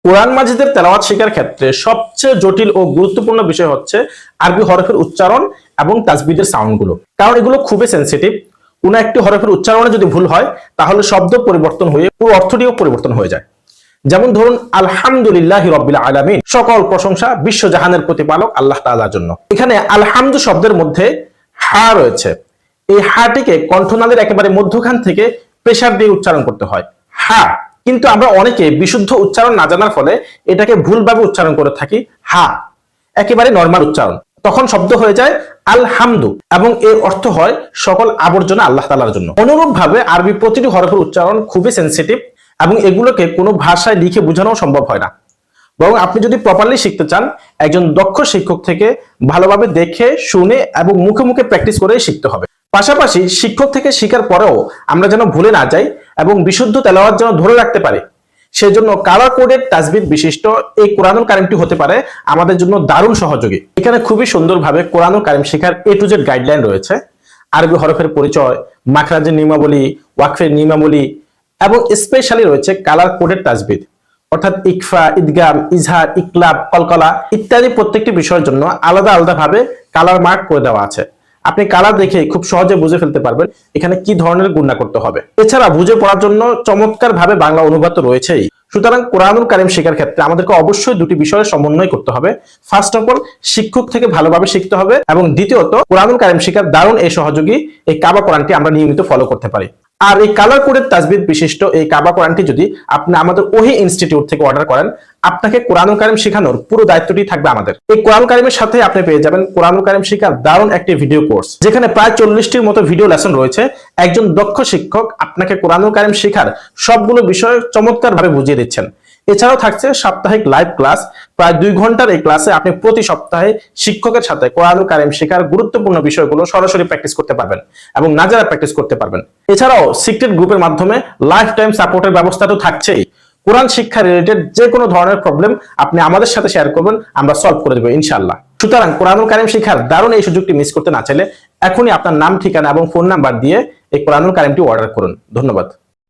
কোরআন মাজিদের তেলাওয়াত শেখার ক্ষেত্রে সবচেয়ে জটিল ও গুরুত্বপূর্ণ বিষয় হচ্ছে আরবি হরফের উচ্চারণ এবং তাসবিদের সাউন্ডগুলো, কারণ এগুলো খুবই সেনসিটিভ। কোনো একটি হরফের উচ্চারণে যদি ভুল হয় তাহলে শব্দ পরিবর্তন হয়ে পুরো অর্থটিও পরিবর্তন হয়ে যায়। যেমন ধরুন, আলহামদুলিল্লাহি রাব্বিল আলামিন, সকল প্রশংসা বিশ্বজাহানের প্রতিপালক আল্লাহ তাআলার জন্য। এখানে আলহামদু শব্দের মধ্যে হা রয়েছে। এই হাটিকে কণ্ঠনালীর একেবারে মধ্যখান থেকে প্রেসার দিয়ে উচ্চারণ করতে হয়, হা। কিন্তু আমরা অনেকে বিশুদ্ধ উচ্চারণ না জানার ফলে এটাকে ভুলভাবে উচ্চারণ করে থাকি, হা, একেবারে নরমাল উচ্চারণ। তখন শব্দ হয়ে যায় আলহামদু এবং এর অর্থ হয় সকল আবর্জনা আল্লাহ তাআলার জন্য। অনুরূপভাবে আরবি প্রতিটি হরফের উচ্চারণ খুবই সেনসিটিভ এবং এগুলোকে কোনো ভাষায় লিখে বোঝানো সম্ভব হয় না। বরং আপনি যদি প্রপারলি শিখতে চান, একজন দক্ষ শিক্ষক থেকে ভালোভাবে দেখে শুনে এবং মুখে মুখে প্র্যাকটিস করে শিখতে হবে। পাশাপাশি শিক্ষক থেকে শেখার পরেও আমরা যেন ভুলে না যাই এবং বিশুদ্ধ তেলাওয়াত যেন ধরে রাখতে পারি, সেজন্য কালার কোডেড তাসবিহ বিশিষ্ট এই কোরআনুল কারিমটি হতে পারে আমাদের জন্য দারুণ সহযোগী। এখানে খুবই সুন্দরভাবে কোরআনুল কারিম শেখার A to Z গাইডলাইন রয়েছে। আরবি হরফের পরিচয়, মাখরাজের নিয়মাবলী, ওয়াকফের নিয়মাবলী এবং স্পেশালি রয়েছে কালার কোডেড তাসবিহ, অর্থাৎ ইকফা, ইদগাম, ইজহার, ইকলাব, কলকলা ইত্যাদি প্রত্যেকটি বিষয়ের জন্য আলাদা আলাদা ভাবে কালার মার্ক করে দেওয়া আছে। আপনি কালার দেখে খুব সহজে বুঝে ফেলতে পারবেন এখানে কি ধরনের গুণনা করতে হবে। এছাড়া বুঝে পড়ার জন্য চমৎকার ভাবে বাংলা অনুবাদ রয়েছেই। সুতরাং কোরআনুল কারিম শেখার ক্ষেত্রে আমাদেরকে অবশ্যই দুটি বিষয়ের সমন্বয় করতে হবে। ফার্স্ট অফ অল, শিক্ষক থেকে ভালোভাবে শিখতে হবে এবং দ্বিতীয়ত কোরআনুল কারিম শেখার দারুণ এই সহযোগী এই কাবা কোরআনটি আমরা নিয়মিত ফলো করতে পারি। আর এই কালার কোডেড তাসবিহ বিশিষ্ট এই কাবা কোরআনটি যদি আপনি আমাদের ওহি ইনস্টিটিউট থেকে অর্ডার করেন, আপনাকে কোরআনুল কারিম শেখানোর পুরো দায়িত্বটি থাকবে আমাদের। এই কোরআনুল কারিমের সাথে আপনি পেয়ে যাবেন কোরআনুল কারিম শেখার দারুণ একটি ভিডিও কোর্স, যেখানে প্রায় 40টির মতো ভিডিও লেসন রয়েছে। একজন দক্ষ শিক্ষক আপনাকে কোরআনুল কারিম শেখার সবগুলো বিষয় চমৎকার ভাবে বুঝিয়ে দিচ্ছেন। এছাড়াও থাকছে সাপ্তাহিক লাইভ ক্লাস। প্রায় 2 ঘন্টার এই ক্লাসে আপনি প্রতি সপ্তাহে শিক্ষকের সাথে কোরআনুল কারিম শেখার গুরুত্বপূর্ণ বিষয়গুলো সরাসরি প্র্যাকটিস করতে পারবেন এবং না যারা প্র্যাকটিস করতে পারবেন। এছাড়াও সিক্রেট গ্রুপের মাধ্যমে লাইফ টাইম সাপোর্টের ব্যবস্থা তো থাকছেই। কোরআন শিক্ষা রিলেটেড যে কোনো ধরনের প্রবলেম আপনি আমাদের সাথে শেয়ার করবেন, আমরা সলভ করে দেবো ইনশাআল্লাহ। সুতরাং কোরআনুল কারিম শেখার দারুণ এই সুযোগটি মিস করতে না চাইলে এখনই আপনার নাম, ঠিকানা এবং ফোন নাম্বার দিয়ে এই কোরআনুল কারিমটি অর্ডার করুন। ধন্যবাদ।